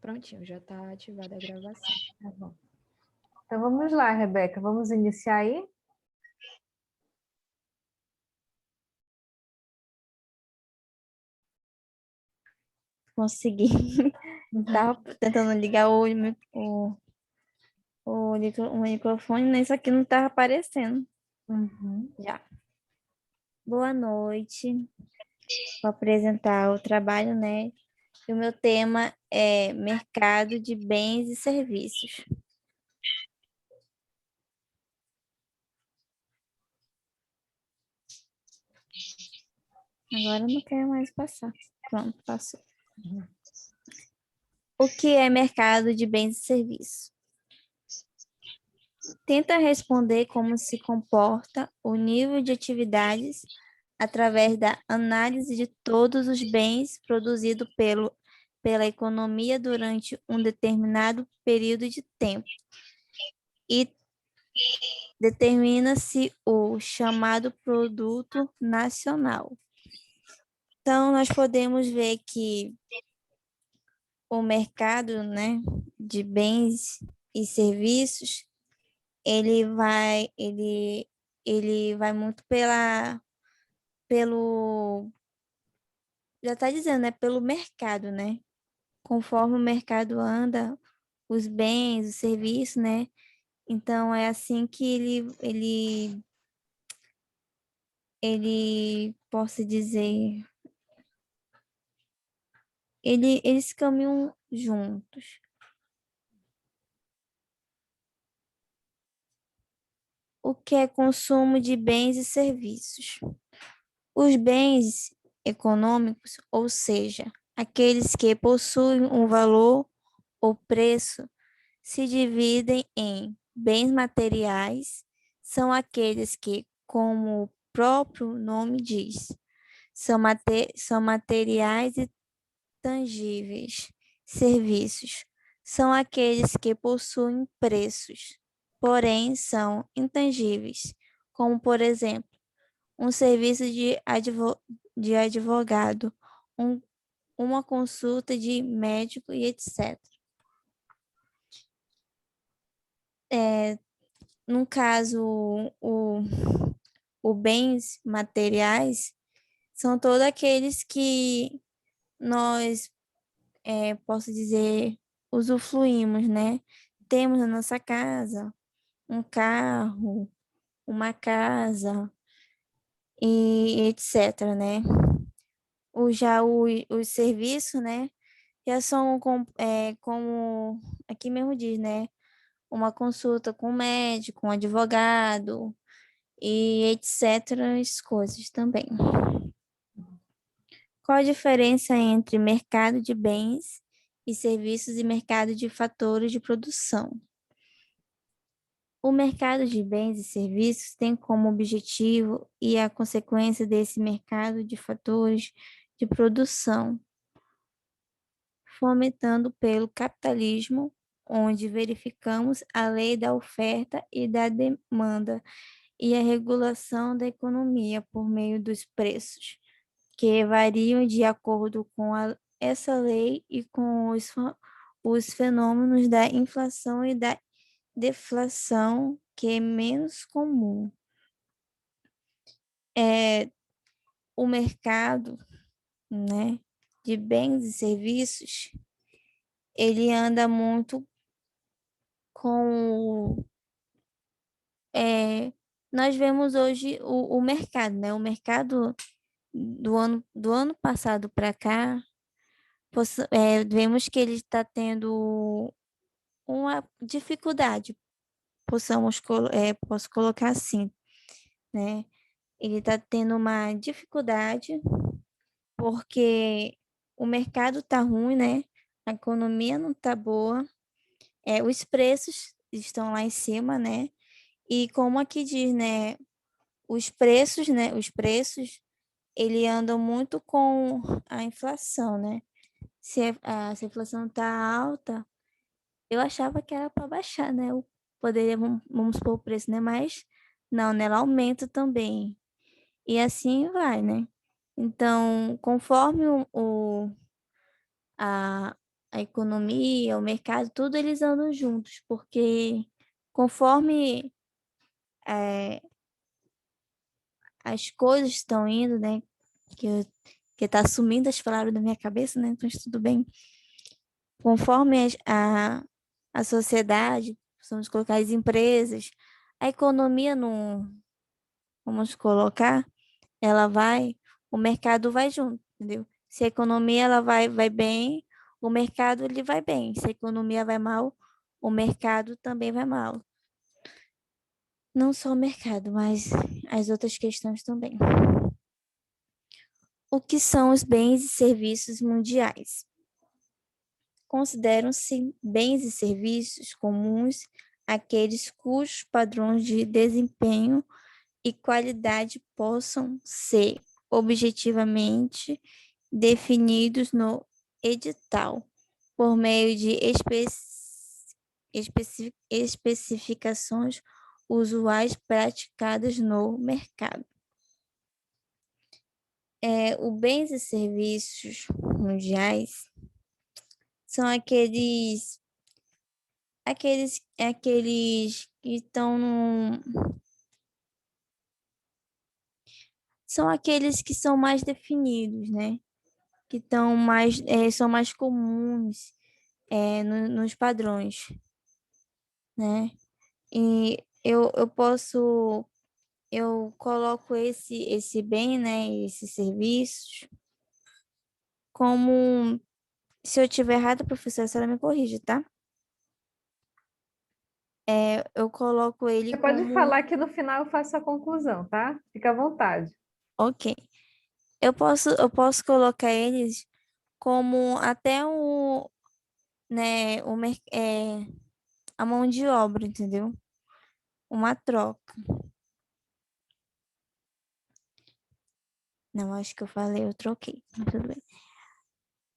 Prontinho, já está ativada a gravação. Tá bom. Então vamos lá, Rebeca, vamos iniciar aí? Consegui. Tava tentando ligar o microfone, mas isso aqui não estava aparecendo. Já. Boa noite. Vou apresentar o trabalho, né? E o meu tema é mercado de bens e serviços. Agora eu não quero mais passar. Pronto, passou. O que é mercado de bens e serviços? Tenta responder como se comporta o nível de atividades através da análise de todos os bens produzidos pela economia durante um determinado período de tempo e determina-se o chamado produto nacional. Então, nós podemos ver que o mercado, né, de bens e serviços, ele vai muito pelo, já está dizendo, né, pelo mercado, né? Conforme o mercado anda, os bens, os serviços, né? Então, é assim que posso dizer, eles caminham juntos. O que é consumo de bens e serviços? Os bens econômicos, ou seja, aqueles que possuem um valor ou preço, se dividem em bens materiais, são aqueles que, como o próprio nome diz, são materiais e tangíveis. Serviços são aqueles que possuem preços, porém são intangíveis, como, por exemplo, um serviço de advogado, um, uma consulta de médico e etc. No caso, o bens materiais são todos aqueles que nós, posso dizer, usufruímos, né? Temos na nossa casa um carro, uma casa e etc, né? Os serviços, né? Já são como aqui mesmo diz, né? Uma consulta com um médico, um advogado e etc. coisas também. Qual a diferença entre mercado de bens e serviços e mercado de fatores de produção? O mercado de bens e serviços tem como objetivo e a consequência desse mercado de fatores de produção, fomentando pelo capitalismo, onde verificamos a lei da oferta e da demanda e a regulação da economia por meio dos preços, que variam de acordo com essa lei e com os fenômenos da inflação e da deflação, que é menos comum. O mercado, né, de bens e serviços, ele anda muito com... nós vemos hoje o mercado, né? O mercado do ano passado para cá, vemos que ele está tendo uma dificuldade, posso colocar assim, né? Ele está tendo uma dificuldade porque o mercado está ruim, né? A economia não está boa, os preços estão lá em cima, né? E como aqui diz, né? Os preços, né? Os preços, ele andam muito com a inflação, né? Se a inflação está alta, eu achava que era para baixar, né? Poderia, vamos supor o preço, né? Mas não, né? Ela aumenta também. E assim vai, né? Então, conforme a a economia, o mercado, tudo eles andam juntos, porque conforme as coisas estão indo, né? Que tá sumindo as palavras da minha cabeça, né? Mas tudo bem. Conforme a sociedade, vamos colocar as empresas, a economia não, vamos colocar, ela vai, o mercado vai junto, entendeu? Se a economia ela vai bem, o mercado ele vai bem. Se a economia vai mal, o mercado também vai mal. Não só o mercado, mas as outras questões também. O que são os bens e serviços mundiais? Consideram-se bens e serviços comuns aqueles cujos padrões de desempenho e qualidade possam ser objetivamente definidos no edital, por meio de especificações usuais praticadas no mercado. Os bens e serviços mundiais são aqueles que estão são aqueles que são mais definidos, né? Que são mais comuns nos padrões, né? E eu coloco esse bem, né? Esses serviços como, se eu tiver errado, professora, a senhora me corrige, tá? Eu coloco ele Você pode como, falar que no final eu faço a conclusão, tá? Fica à vontade. ok. Eu posso colocar eles como até né, a mão de obra, entendeu? Uma troca. Não, acho que eu falei, eu troquei. Mas tudo bem.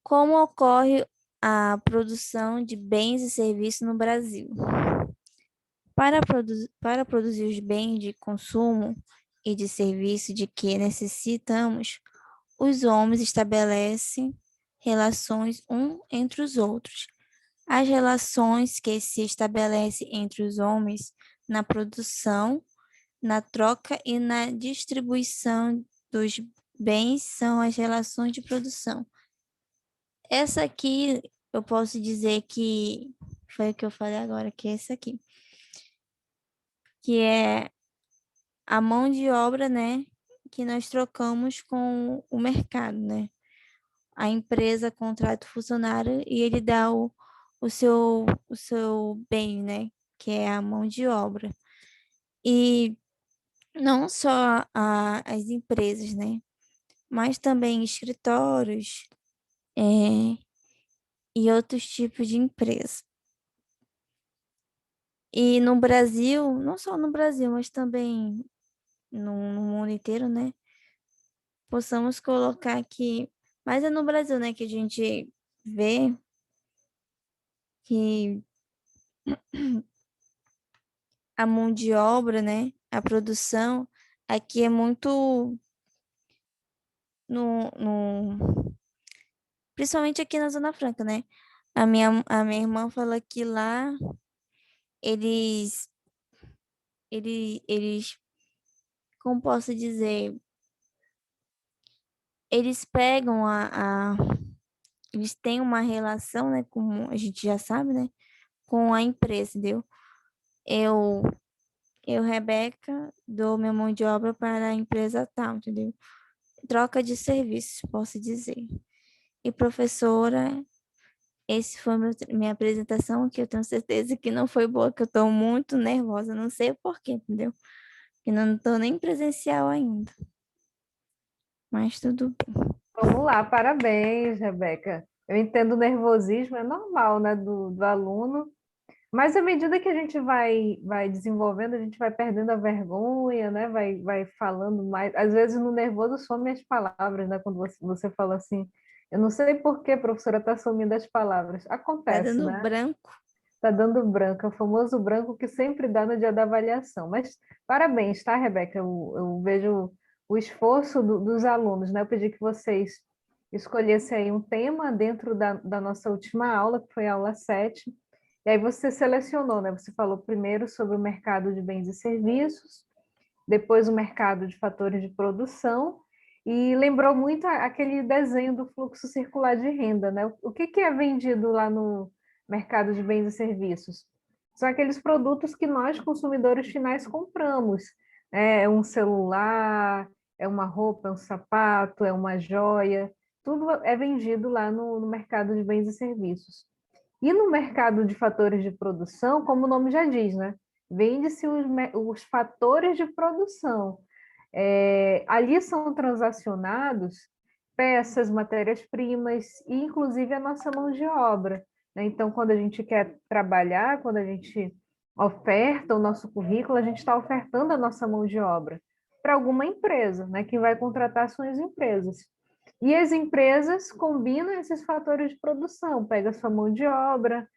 Como ocorre a produção de bens e serviços no Brasil? Para produzir os bens de consumo e de serviço de que necessitamos, os homens estabelecem relações entre os outros. As relações que se estabelecem entre os homens na produção, na troca e na distribuição dos bens são as relações de produção. Essa aqui eu posso dizer que foi o que eu falei agora, que é essa aqui, que é a mão de obra, né, que nós trocamos com o mercado, né? A empresa contrata o funcionário e ele dá o seu bem, né, que é a mão de obra. E não só as empresas, né, mas também escritórios, e outros tipos de empresa. E no Brasil, não só no Brasil, mas também no mundo inteiro, né? Possamos colocar que, mas é no Brasil, né, que a gente vê que a mão de obra, né, a produção aqui é muito principalmente aqui na Zona Franca, né? A minha irmã fala que lá eles, eles, como posso dizer, eles pegam eles têm uma relação, né, como a gente já sabe, né, com a empresa, entendeu? Eu, Rebeca, dou minha mão de obra para a empresa tal, entendeu? Troca de serviços, posso dizer. E professora, esse foi minha apresentação, que eu tenho certeza que não foi boa, que eu estou muito nervosa, não sei o porquê, entendeu? Que não estou nem presencial ainda. Mas tudo bem. Vamos lá, parabéns, Rebeca. Eu entendo o nervosismo, é normal, né, do aluno, mas à medida que a gente vai desenvolvendo, a gente vai perdendo a vergonha, né, vai falando mais. Às vezes no nervoso some as palavras, né, quando você fala assim, eu não sei por que, professora, está sumindo as palavras. Tá Acontece, dando né? branco. Está dando branco, é o famoso branco que sempre dá no dia da avaliação. Mas parabéns, tá, Rebeca? Eu vejo o esforço dos alunos, né? Eu pedi que vocês escolhesse aí um tema dentro da nossa última aula, que foi a aula 7, e aí você selecionou, né? Você falou primeiro sobre o mercado de bens e serviços, depois o mercado de fatores de produção, e lembrou muito aquele desenho do fluxo circular de renda, né? O que que é vendido lá no mercado de bens e serviços? São aqueles produtos que nós, consumidores finais, compramos. É um celular, é uma roupa, é um sapato, é uma joia, tudo é vendido lá no mercado de bens e serviços. E no mercado de fatores de produção, como o nome já diz, né? Vende-se os fatores de produção. Ali são transacionados peças, matérias-primas e, inclusive, a nossa mão de obra, né? Então, quando a gente quer trabalhar, quando a gente oferta o nosso currículo, a gente está ofertando a nossa mão de obra para alguma empresa, né? Quem vai contratar são as empresas. E as empresas combinam esses fatores de produção, pega sua mão de obra,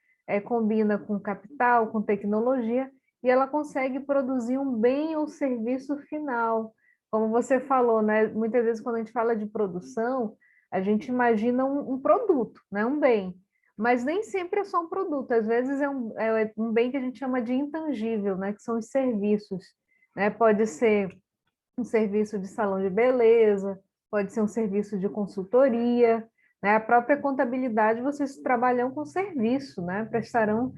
combina com capital, com tecnologia, e ela consegue produzir um bem ou serviço final. Como você falou, né? Muitas vezes quando a gente fala de produção, a gente imagina um produto, né? Um bem. Mas nem sempre é só um produto, às vezes é um bem que a gente chama de intangível, né? Que são os serviços, né? Pode ser um serviço de salão de beleza, pode ser um serviço de consultoria, né? A própria contabilidade, vocês trabalham com serviço, né? Prestarão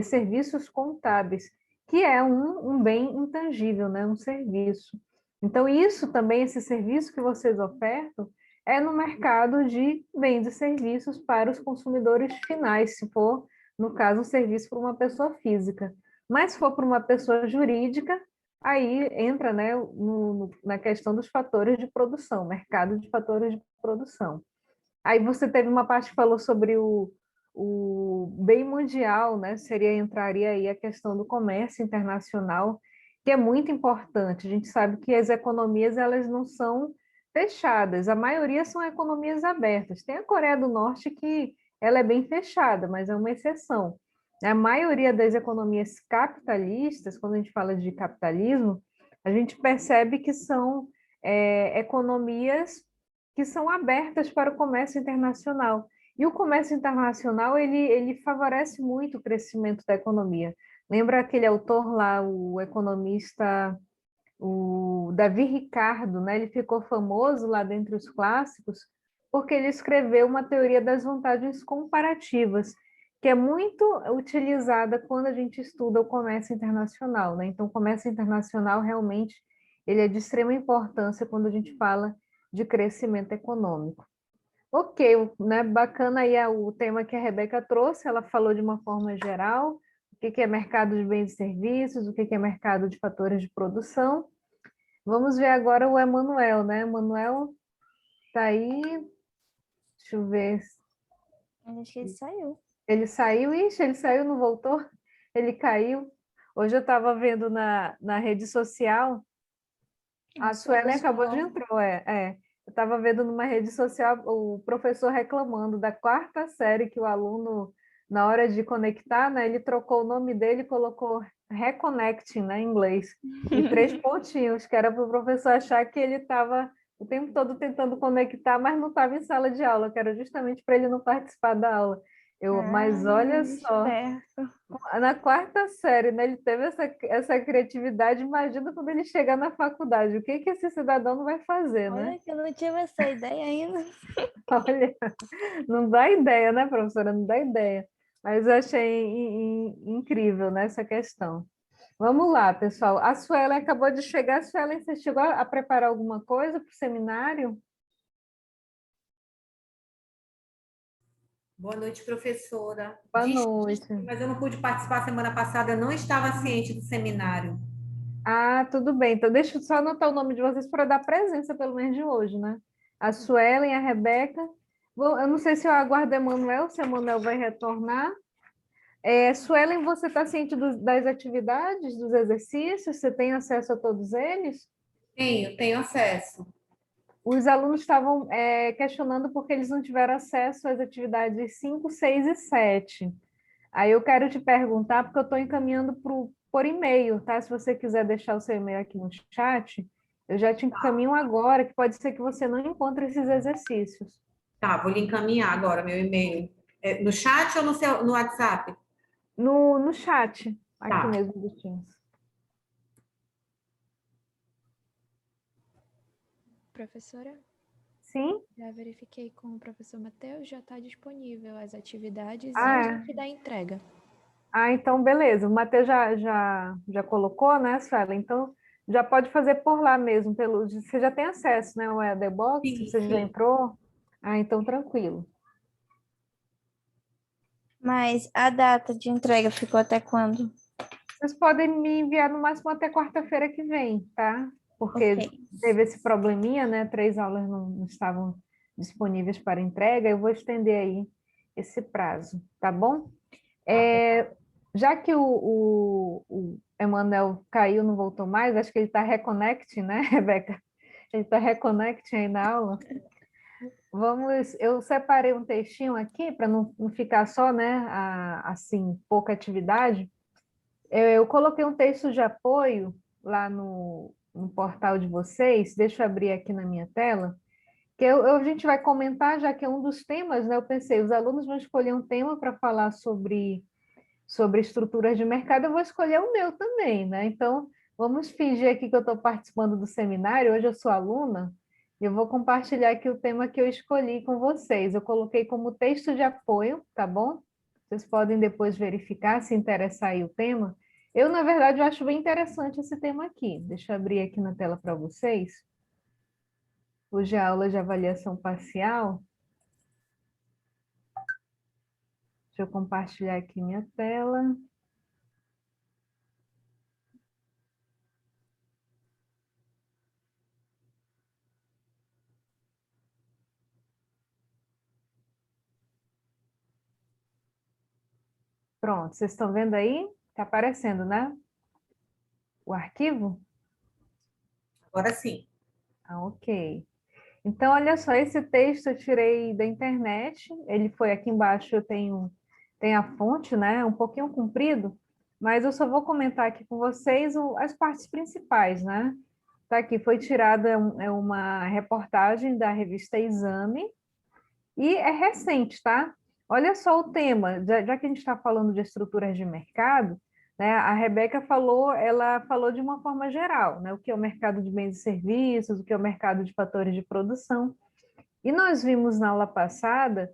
serviços contábeis, que é um bem intangível, né? Um serviço. Então, isso também, esse serviço que vocês ofertam, é no mercado de bens e serviços para os consumidores finais, se for, no caso, um serviço para uma pessoa física. Mas se for para uma pessoa jurídica, aí entra, né, na questão dos fatores de produção, mercado de fatores de produção. Aí você teve uma parte que falou sobre o bem mundial, né? Entraria aí a questão do comércio internacional, que é muito importante. A gente sabe que as economias elas não são fechadas, a maioria são economias abertas. Tem a Coreia do Norte que ela é bem fechada, mas é uma exceção. A maioria das economias capitalistas, quando a gente fala de capitalismo, a gente percebe que são economias que são abertas para o comércio internacional. E o comércio internacional, ele favorece muito o crescimento da economia. Lembra aquele autor lá, o economista, o Davi Ricardo, né? Ele ficou famoso lá dentre os clássicos porque ele escreveu uma teoria das vantagens comparativas, que é muito utilizada quando a gente estuda o comércio internacional, né? Então, o comércio internacional realmente ele é de extrema importância quando a gente fala de crescimento econômico. Ok, né? Bacana aí o tema que a Rebeca trouxe, ela falou de uma forma geral, o que que é mercado de bens e serviços, o que que é mercado de fatores de produção. Vamos ver agora o Emanuel, né? Emanuel está aí, deixa eu ver. Acho que ele saiu. Ele saiu, ixi, ele saiu, não voltou? Ele caiu. Hoje eu estava vendo na rede social, a Suelen acabou de entrar, Eu estava vendo numa rede social o professor reclamando da quarta série que o aluno, na hora de conectar, né, ele trocou o nome dele e colocou reconnecting, né, em inglês, e 3 pontinhos, que era para o professor achar que ele estava o tempo todo tentando conectar, mas não estava em sala de aula, que era justamente para ele não participar da aula. Mas olha só, Esperto. na quarta série, né, ele teve essa criatividade. Imagina quando ele chegar na faculdade, o que que esse cidadão não vai fazer, né? Olha que eu não tive essa ideia ainda. Olha, não dá ideia, né, professora? Não dá ideia. Mas eu achei incrível, né, essa questão. Vamos lá, pessoal. A Suelen acabou de chegar. Suelen, você chegou a preparar alguma coisa para o seminário? Boa noite, professora. Boa Desculpe, noite. mas eu não pude participar semana passada, eu não estava ciente do seminário. Ah, tudo bem. Então, deixa eu só anotar o nome de vocês para dar presença, pelo menos de hoje, né? A Suelen, a Rebeca. Bom, eu não sei se eu aguardo Emanuel, se Emanuel vai retornar. Suelen, você está ciente das atividades, dos exercícios? Você tem acesso a todos eles? Tenho acesso. Os alunos estavam questionando porque eles não tiveram acesso às atividades 5, 6 e 7. Aí eu quero te perguntar, porque eu estou encaminhando por e-mail, tá? Se você quiser deixar o seu e-mail aqui no chat, eu já te encaminho agora, que pode ser que você não encontre esses exercícios. Tá, vou lhe encaminhar agora meu e-mail. No chat ou no WhatsApp? No chat, aqui Tá. mesmo do Teams. Professora, Sim? já verifiquei com o professor Matheus, já está disponível as atividades e Ah, a é. gente dá entrega. Ah, então beleza. O Matheus já colocou, né, Suela? Então já pode fazer por lá mesmo. Você já tem acesso, né, ao EAD Box? Sim, Você já sim. entrou? Ah, então tranquilo. Mas a data de entrega ficou até quando? Vocês podem me enviar no máximo até quarta-feira que vem, tá? Ok. Porque teve esse probleminha, né? 3 aulas não estavam disponíveis para entrega. Eu vou estender aí esse prazo, tá bom? Tá. Já que o Emanuel caiu, não voltou mais, acho que ele está reconnecting, né, Rebeca? Ele está reconnecting aí na aula. Eu separei um textinho aqui para não ficar só, né, assim, pouca atividade. Eu coloquei um texto de apoio lá no portal de vocês, deixa eu abrir aqui na minha tela, que a gente vai comentar, já que é um dos temas, né? Eu pensei, os alunos vão escolher um tema para falar sobre estruturas de mercado, eu vou escolher o meu também, né? Então, vamos fingir aqui que eu estou participando do seminário, hoje eu sou aluna, e eu vou compartilhar aqui o tema que eu escolhi com vocês. Eu coloquei como texto de apoio, tá bom? Vocês podem depois verificar se interessar aí o tema. Eu, na verdade, eu acho bem interessante esse tema aqui. Deixa eu abrir aqui na tela para vocês. Hoje é a aula de avaliação parcial. Deixa eu compartilhar aqui minha tela. Pronto, vocês estão vendo aí? Está aparecendo, né? O arquivo? Agora sim. Ah, ok. Então, olha só, esse texto eu tirei da internet, ele foi aqui embaixo, tem a fonte, né? Um pouquinho comprido, mas eu só vou comentar aqui com vocês as partes principais, né? Tá aqui, foi tirada uma reportagem da revista Exame, e é recente, tá? Olha só o tema, já que a gente está falando de estruturas de mercado, né, a Rebeca falou, ela falou de uma forma geral, né, o que é o mercado de bens e serviços, o que é o mercado de fatores de produção. E nós vimos na aula passada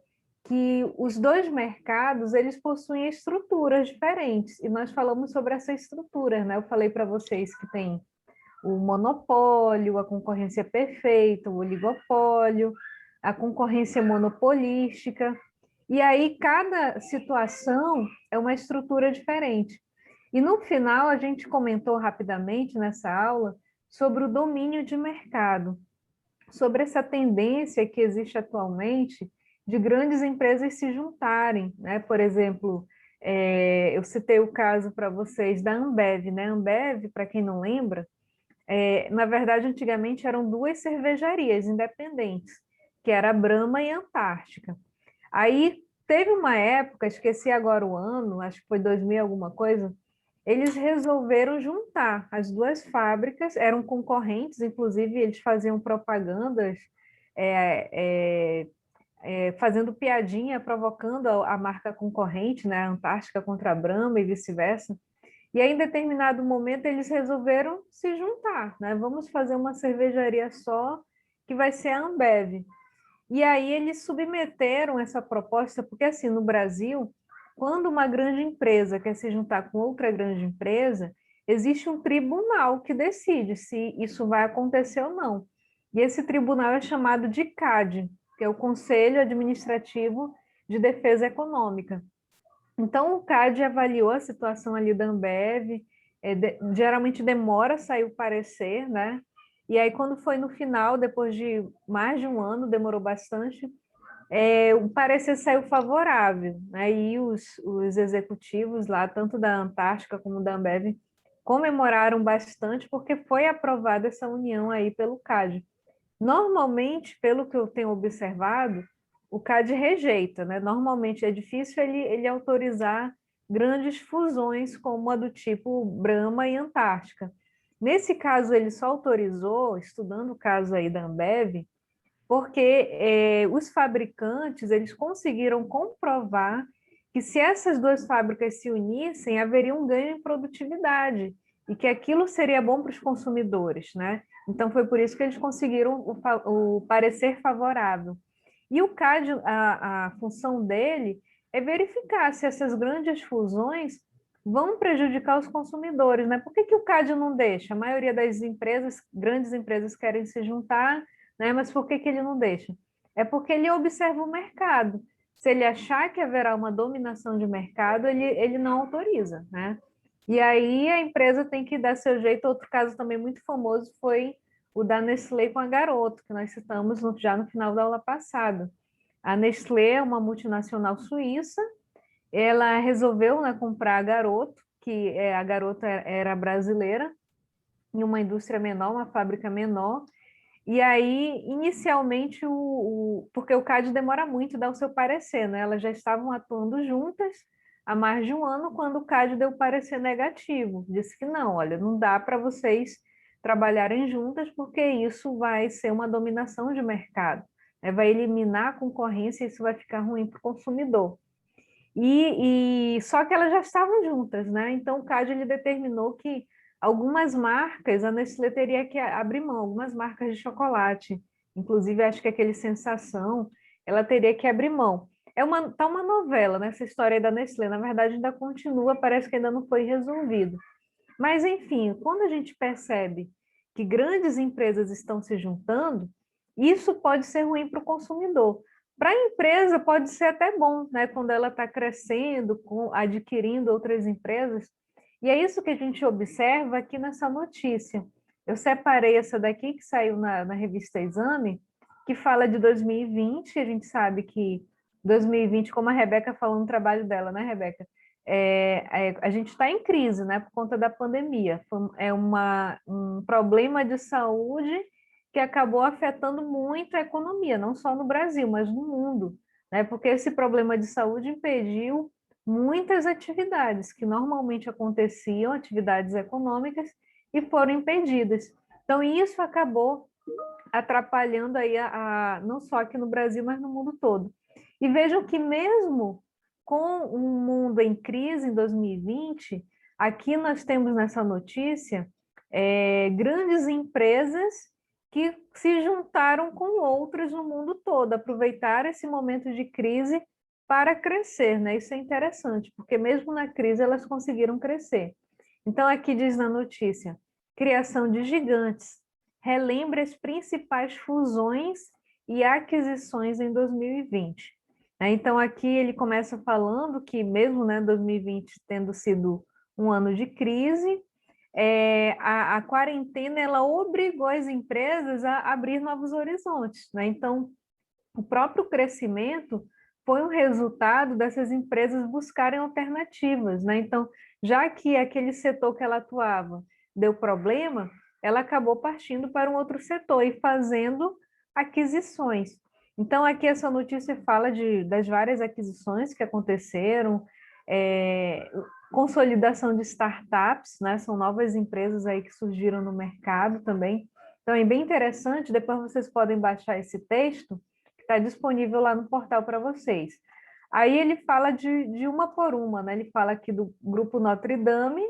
que os dois mercados, eles possuem estruturas diferentes, e nós falamos sobre essa estrutura, né? Eu falei para vocês que tem o monopólio, a concorrência perfeita, o oligopólio, a concorrência monopolística. E aí, cada situação é uma estrutura diferente. E no final, a gente comentou rapidamente nessa aula sobre o domínio de mercado, sobre essa tendência que existe atualmente de grandes empresas se juntarem, né? Por exemplo, eu citei o caso para vocês da Ambev, né? Ambev, para quem não lembra, na verdade, antigamente eram duas cervejarias independentes, que era a Brahma e a Antártica. Aí teve uma época, esqueci agora o ano, acho que foi 2000 alguma coisa, eles resolveram juntar as duas fábricas, eram concorrentes, inclusive eles faziam propagandas, é, fazendo piadinha, provocando a marca concorrente, né, a Antártica contra a Brahma e vice-versa. E aí, em determinado momento, eles resolveram se juntar, né? Vamos fazer uma cervejaria só, que vai ser a Ambev. E aí eles submeteram essa proposta, porque assim, no Brasil, quando uma grande empresa quer se juntar com outra grande empresa, existe um tribunal que decide se isso vai acontecer ou não. E esse tribunal é chamado de CAD, que é o Conselho Administrativo de Defesa Econômica. Então, o CAD avaliou a situação ali da Ambev, geralmente demora a sair o parecer, né? E aí, quando foi no final, depois de mais de um ano, demorou bastante, o parecer saiu favorável, né? E os executivos lá, tanto da Antártica como da Ambev, comemoraram bastante porque foi aprovada essa união aí pelo CAD. Normalmente, pelo que eu tenho observado, o CAD rejeita, né? Normalmente é difícil ele autorizar grandes fusões como a do tipo Brahma e Antártica. Nesse caso, ele só autorizou, estudando o caso aí da Ambev, porque os fabricantes eles conseguiram comprovar que se essas duas fábricas se unissem, haveria um ganho em produtividade e que aquilo seria bom para os consumidores, né? Então foi por isso que eles conseguiram o parecer favorável. E o CAD, a função dele é verificar se essas grandes fusões vão prejudicar os consumidores, né? Por que o CAD não deixa? A maioria das empresas, grandes empresas, querem se juntar, né? Mas por que ele não deixa? É porque ele observa o mercado. Se ele achar que haverá uma dominação de mercado, ele não autoriza, né? E aí a empresa tem que dar seu jeito. Outro caso também muito famoso foi o da Nestlé com a Garoto, que nós citamos já no final da aula passada. A Nestlé é uma multinacional suíça, ela resolveu, né, comprar a Garoto, que a Garoto era brasileira, em uma indústria menor, uma fábrica menor, e aí, inicialmente, porque o CAD demora muito a dar o seu parecer, né? Elas já estavam atuando juntas há mais de um ano quando o CAD deu o parecer negativo. Disse que não, olha, não dá para vocês trabalharem juntas porque isso vai ser uma dominação de mercado, né? Vai eliminar a concorrência e isso vai ficar ruim para o consumidor. Só que elas já estavam juntas, né? Então o CAD ele determinou que algumas marcas a Nestlé teria que abrir mão, algumas marcas de chocolate, inclusive acho que aquele Sensação, ela teria que abrir mão. Tá uma novela nessa história aí da Nestlé, na verdade ainda continua, parece que ainda não foi resolvido. Mas enfim, quando a gente percebe que grandes empresas estão se juntando, isso pode ser ruim para o consumidor. Para a empresa pode ser até bom, né? Quando ela está crescendo, adquirindo outras empresas. E é isso que a gente observa aqui nessa notícia. Eu separei essa daqui que saiu na revista Exame, que fala de 2020. A gente sabe que 2020, como a Rebeca falou no trabalho dela, né, Rebeca? A gente está em crise, né, por conta da pandemia. É um problema de saúde que acabou afetando muito a economia, não só no Brasil, mas no mundo, né? Porque esse problema de saúde impediu muitas atividades que normalmente aconteciam, atividades econômicas, e foram impedidas. Então, isso acabou atrapalhando aí não só aqui no Brasil, mas no mundo todo. E vejam que mesmo com um mundo em crise em 2020, aqui nós temos nessa notícia grandes empresas que se juntaram com outras no mundo todo, aproveitaram esse momento de crise para crescer, né? Isso é interessante, porque mesmo na crise elas conseguiram crescer. Então aqui diz na notícia, criação de gigantes, relembra as principais fusões e aquisições em 2020. Então aqui ele começa falando que mesmo, né, 2020 tendo sido um ano de crise, a quarentena ela obrigou as empresas a abrir novos horizontes, né? Então, o próprio crescimento foi um resultado dessas empresas buscarem alternativas, né? Então, já que aquele setor que ela atuava deu problema, ela acabou partindo para um outro setor e fazendo aquisições. Então, aqui essa notícia fala das várias aquisições que aconteceram, consolidação de startups, né? São novas empresas aí que surgiram no mercado também. Então, é bem interessante, depois vocês podem baixar esse texto, que está disponível lá no portal para vocês. Aí ele fala de uma por uma, né? Ele fala aqui do Grupo Notre Dame,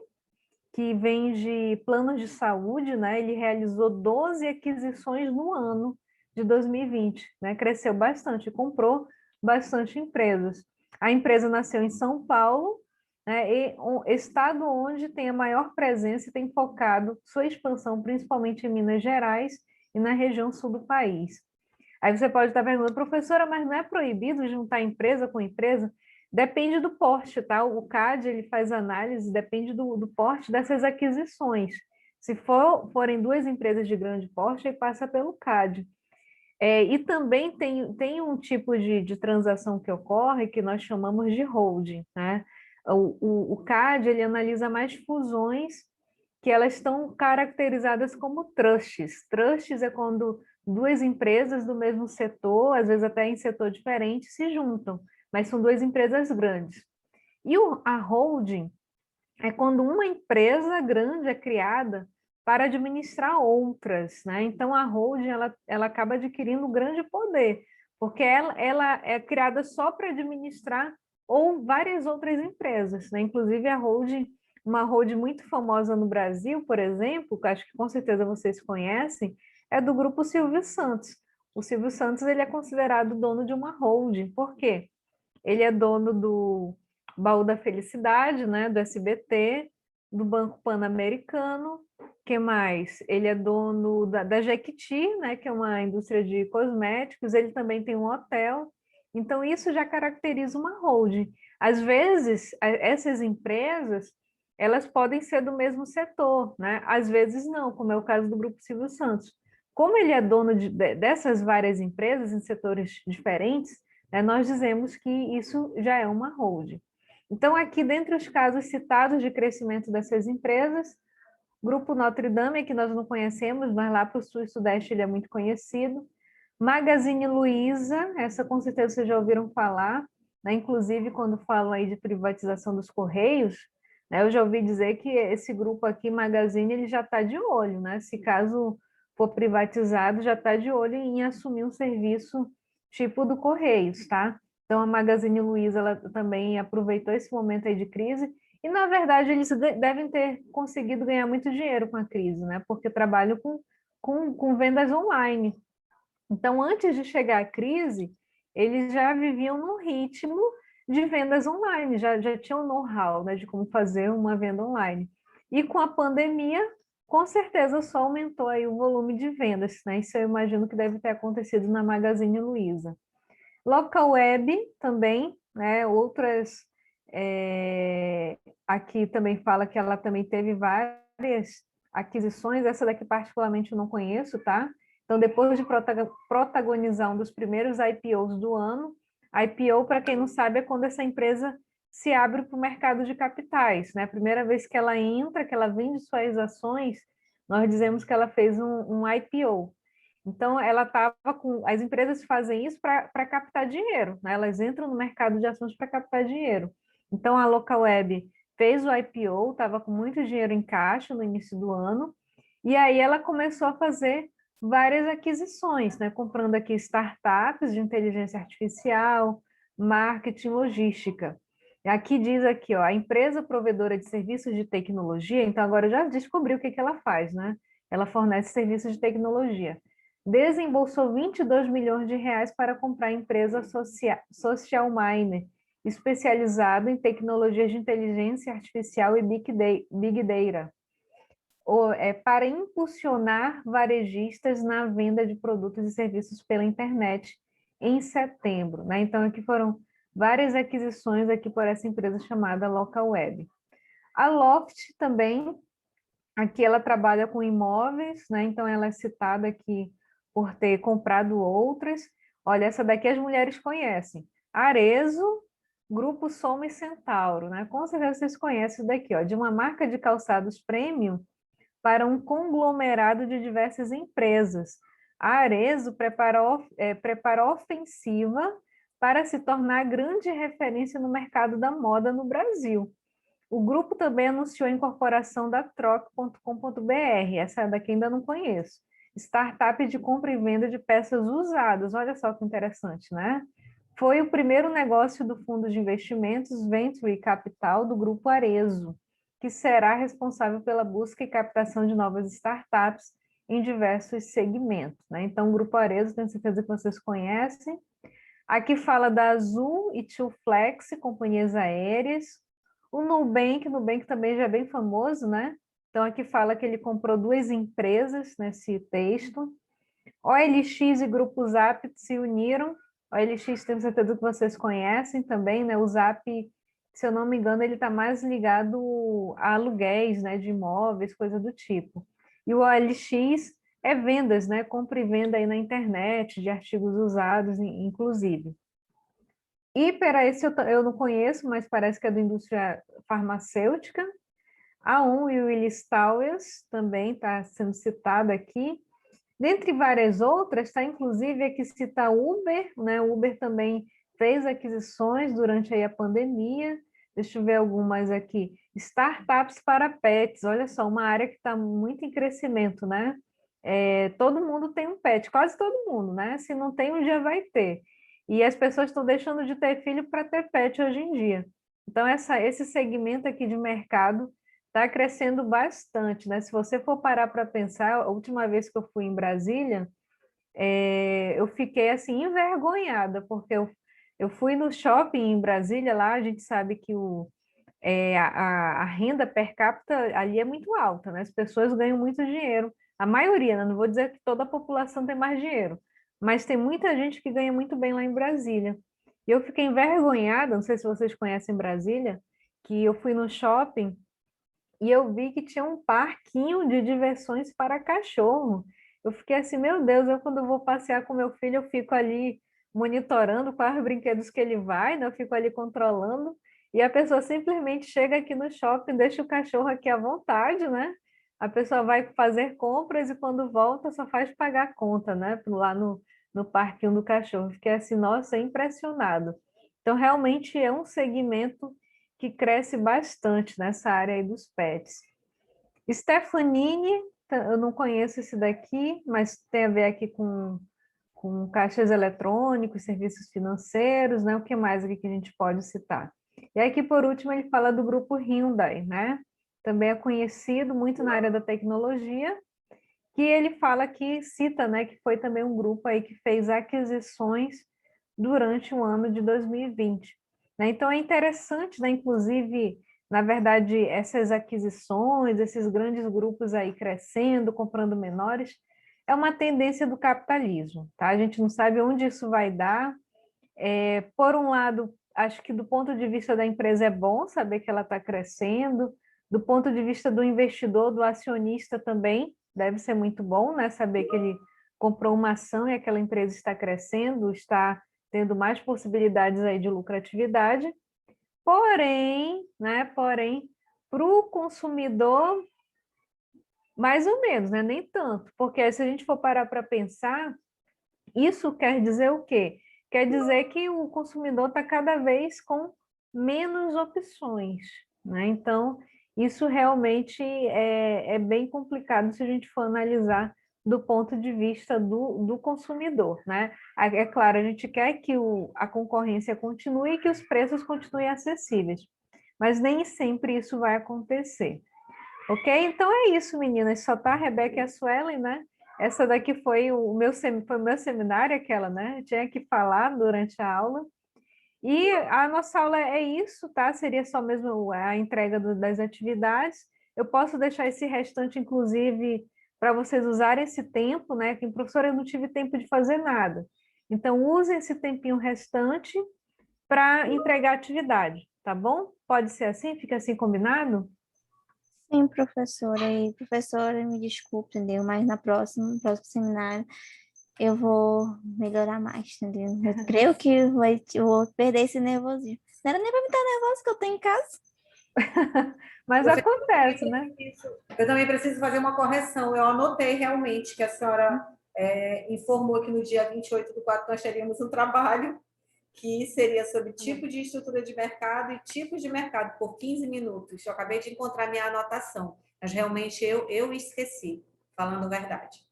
que vende planos de saúde, né? Ele realizou 12 aquisições no ano de 2020, né? Cresceu bastante, comprou bastante empresas. A empresa nasceu em São Paulo, né? E um estado onde tem a maior presença e tem focado sua expansão principalmente em Minas Gerais e na região sul do país. Aí você pode estar perguntando, professora, mas não é proibido juntar empresa com empresa? Depende do porte, tá? O CAD ele faz análise, depende do porte dessas aquisições. Se forem duas empresas de grande porte, aí passa pelo CAD. E também tem um tipo de transação que ocorre que nós chamamos de holding, né? O CAD ele analisa mais fusões que elas estão caracterizadas como trusts. Trusts é quando duas empresas do mesmo setor, às vezes até em setor diferente, se juntam, mas são duas empresas grandes. E a holding é quando uma empresa grande é criada para administrar outras, né? Então, a holding, ela acaba adquirindo um grande poder, porque ela é criada só para administrar ou várias outras empresas, né? Inclusive, uma holding muito famosa no Brasil, por exemplo, que acho que com certeza vocês conhecem, é do Grupo Silvio Santos. O Silvio Santos, ele é considerado dono de uma holding. Por quê? Ele é dono do Baú da Felicidade, né, do SBT, do Banco Pan-Americano, que mais? Ele é dono da Jequiti, né, que é uma indústria de cosméticos, ele também tem um hotel, então isso já caracteriza uma holding. Às vezes, essas empresas, elas podem ser do mesmo setor, né? Às vezes não, como é o caso do Grupo Silvio Santos. Como ele é dono dessas várias empresas em setores diferentes, né, nós dizemos que isso já é uma holding. Então, aqui, dentre os casos citados de crescimento dessas empresas, Grupo Notre Dame, que nós não conhecemos, mas lá para o sul e sudeste ele é muito conhecido. Magazine Luiza, essa com certeza vocês já ouviram falar, né? Inclusive quando falam aí de privatização dos Correios, né? Eu já ouvi dizer que esse grupo aqui, Magazine, ele já está de olho, né? Se caso for privatizado, já está de olho em assumir um serviço tipo do Correios, tá? Então a Magazine Luiza, ela também aproveitou esse momento aí de crise e, na verdade, eles devem ter conseguido ganhar muito dinheiro com a crise, né? Porque trabalham com vendas online. Então, antes de chegar a crise, eles já viviam num ritmo de vendas online, já tinham know-how, né, de como fazer uma venda online. E com a pandemia, com certeza só aumentou aí o volume de vendas, né? Isso eu imagino que deve ter acontecido na Magazine Luiza. Local Web também, né? Outras aqui também fala que ela também teve várias aquisições, essa daqui particularmente eu não conheço, tá? Então, depois de protagonizar um dos primeiros IPOs do ano, IPO, para quem não sabe, é quando essa empresa se abre para o mercado de capitais, né? A primeira vez que ela entra, que ela vende suas ações, nós dizemos que ela fez um IPO. Então, ela estava com. As empresas fazem isso para captar dinheiro, né? Elas entram no mercado de ações para captar dinheiro. Então, a Localweb fez o IPO, estava com muito dinheiro em caixa no início do ano, e aí ela começou a fazer várias aquisições, né? Comprando aqui startups de inteligência artificial, marketing, logística. Aqui diz aqui, ó, a empresa provedora de serviços de tecnologia, então agora já descobriu o que ela faz, né? Ela fornece serviços de tecnologia. Desembolsou 22 milhões de reais para comprar a empresa Social Miner, especializado em tecnologias de inteligência artificial e Big Data, para impulsionar varejistas na venda de produtos e serviços pela internet em setembro, né? Então, aqui foram várias aquisições aqui por essa empresa chamada Localweb. A Loft também, aqui ela trabalha com imóveis, né? Então, ela é citada aqui por ter comprado outras. Olha, essa daqui as mulheres conhecem. Arezo, Grupo Soma e Centauro, né? Com certeza vocês conhecem isso daqui, ó, de uma marca de calçados premium para um conglomerado de diversas empresas. A Arezzo prepara ofensiva para se tornar grande referência no mercado da moda no Brasil. O grupo também anunciou a incorporação da Troc.com.br, essa daqui ainda não conheço. Startup de compra e venda de peças usadas, olha só que interessante, né? Foi o primeiro negócio do fundo de investimentos Venture Capital do grupo Arezzo, que será responsável pela busca e captação de novas startups em diversos segmentos, né? Então, o Grupo Arezzo, tenho certeza que vocês conhecem. Aqui fala da Azul e Tio Flex, companhias aéreas. O Nubank também já é bem famoso, né? Então, aqui fala que ele comprou 2 empresas nesse texto. OLX e Grupo Zap se uniram. OLX, tenho certeza que vocês conhecem também, né? O Zap, se eu não me engano, ele está mais ligado a aluguéis, né, de imóveis, coisa do tipo. E o OLX é vendas, né, compra e venda aí na internet, de artigos usados, inclusive. Hypera, esse eu não conheço, mas parece que é da indústria farmacêutica. A e o Willis Towers também está sendo citado aqui. Dentre várias outras, está inclusive aqui cita Uber, né? O Uber também fez aquisições durante aí a pandemia. Deixa eu ver algumas aqui. Startups para pets, olha só, uma área que está muito em crescimento, né? Todo mundo tem um pet, quase todo mundo, né? Se não tem, um dia vai ter. E as pessoas estão deixando de ter filho para ter pet hoje em dia. Então, esse segmento aqui de mercado está crescendo bastante, né? Se você for parar para pensar, a última vez que eu fui em Brasília, eu fiquei assim envergonhada, porque eu fui no shopping em Brasília, lá a gente sabe que a renda per capita ali é muito alta, né? As pessoas ganham muito dinheiro, a maioria, né? Não vou dizer que toda a população tem mais dinheiro, mas tem muita gente que ganha muito bem lá em Brasília. E eu fiquei envergonhada, não sei se vocês conhecem Brasília, que eu fui no shopping e eu vi que tinha um parquinho de diversões para cachorro. Eu fiquei assim, meu Deus, quando eu vou passear com meu filho, eu fico ali monitorando quais brinquedos que ele vai, né? Eu fico ali controlando, e a pessoa simplesmente chega aqui no shopping, deixa o cachorro aqui à vontade, né? A pessoa vai fazer compras e quando volta só faz pagar a conta, né? Lá no parquinho do cachorro. Fiquei assim, nossa, impressionado. Então, realmente é um segmento que cresce bastante nessa área aí dos pets. Stefanini, eu não conheço esse daqui, mas tem a ver aqui com caixas eletrônicos, serviços financeiros, né? O que mais aqui que a gente pode citar? E aqui, por último, ele fala do grupo Hyundai, né? Também é conhecido muito na área da tecnologia, que ele fala que cita, né, que foi também um grupo aí que fez aquisições durante o ano de 2020. Né? Então é interessante, né, inclusive, na verdade, essas aquisições, esses grandes grupos aí crescendo, comprando menores, é uma tendência do capitalismo, tá? A gente não sabe onde isso vai dar. Por um lado, acho que do ponto de vista da empresa é bom saber que ela está crescendo, do ponto de vista do investidor, do acionista também, deve ser muito bom, né? Saber que ele comprou uma ação e aquela empresa está crescendo, está tendo mais possibilidades aí de lucratividade. Porém, né? Porém, para o consumidor, mais ou menos, né? Nem tanto, porque se a gente for parar para pensar, isso quer dizer o quê? Quer dizer que o consumidor está cada vez com menos opções, né? Então, isso realmente é bem complicado se a gente for analisar do ponto de vista do consumidor, né? É claro, a gente quer que a concorrência continue e que os preços continuem acessíveis, mas nem sempre isso vai acontecer. Ok? Então é isso, meninas. Só tá a Rebeca e a Suelen, né? Essa daqui foi foi o meu seminário, aquela, né? Eu tinha que falar durante a aula. E a nossa aula é isso, tá? Seria só mesmo a entrega das atividades. Eu posso deixar esse restante, inclusive, para vocês usarem esse tempo, né? Que, professora, eu não tive tempo de fazer nada. Então, usem esse tempinho restante para entregar a atividade, tá bom? Pode ser assim? Fica assim combinado? Sim, professora. E professora, me desculpe, entendeu? Mas no próximo seminário, eu vou melhorar mais, entendeu? Eu creio que eu vou perder esse nervosismo. Não era nem para me estar nervosa que eu tenho em casa. Mas Professora, acontece, né? eu também preciso fazer uma correção. Eu anotei realmente que a senhora informou que no dia 28/4 nós teríamos um trabalho que seria sobre tipo de estrutura de mercado e tipos de mercado por 15 minutos. Eu acabei de encontrar minha anotação, mas realmente eu esqueci, falando a verdade.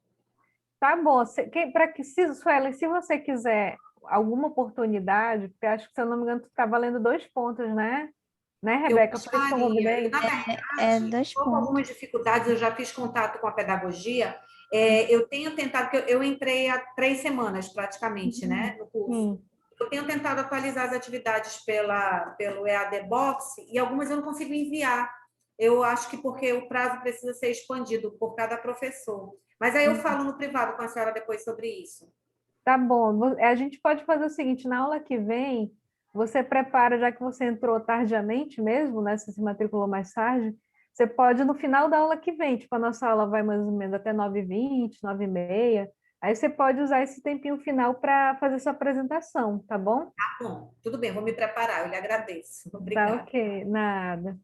Tá bom. Para que, Suelen, se você quiser alguma oportunidade, porque acho que, se eu não me engano, tu está valendo 2 pontos, né? Né, Eu Rebeca? Por isso que eu gostaria. convidei. Na É verdade, 2 estou com pontos. algumas dificuldades, eu já fiz contato com a pedagogia. Eu tenho tentado, porque eu entrei há 3 semanas praticamente, né, no curso. Sim. Eu tenho tentado atualizar as atividades pelo EAD Box e algumas eu não consigo enviar. Eu acho que porque o prazo precisa ser expandido por cada professor. Mas aí eu falo no privado com a senhora depois sobre isso. Tá bom. A gente pode fazer o seguinte, na aula que vem, você prepara, já que você entrou tardiamente mesmo, né? Você se matriculou mais tarde, você pode, no final da aula que vem, tipo, a nossa aula vai mais ou menos até 9h20, 9h30, aí você pode usar esse tempinho final para fazer sua apresentação, tá bom? Tá bom, tudo bem, vou me preparar, eu lhe agradeço. Tá Obrigada. ok, nada.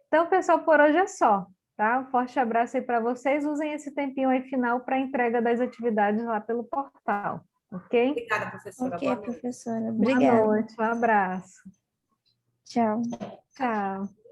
Então, pessoal, por hoje é só, tá? Um forte abraço aí para vocês. Usem esse tempinho aí final para a entrega das atividades lá pelo portal, ok? Obrigada, professora. Ok, Boa noite. professora. Boa Obrigada. noite, um abraço. Tchau. Tchau.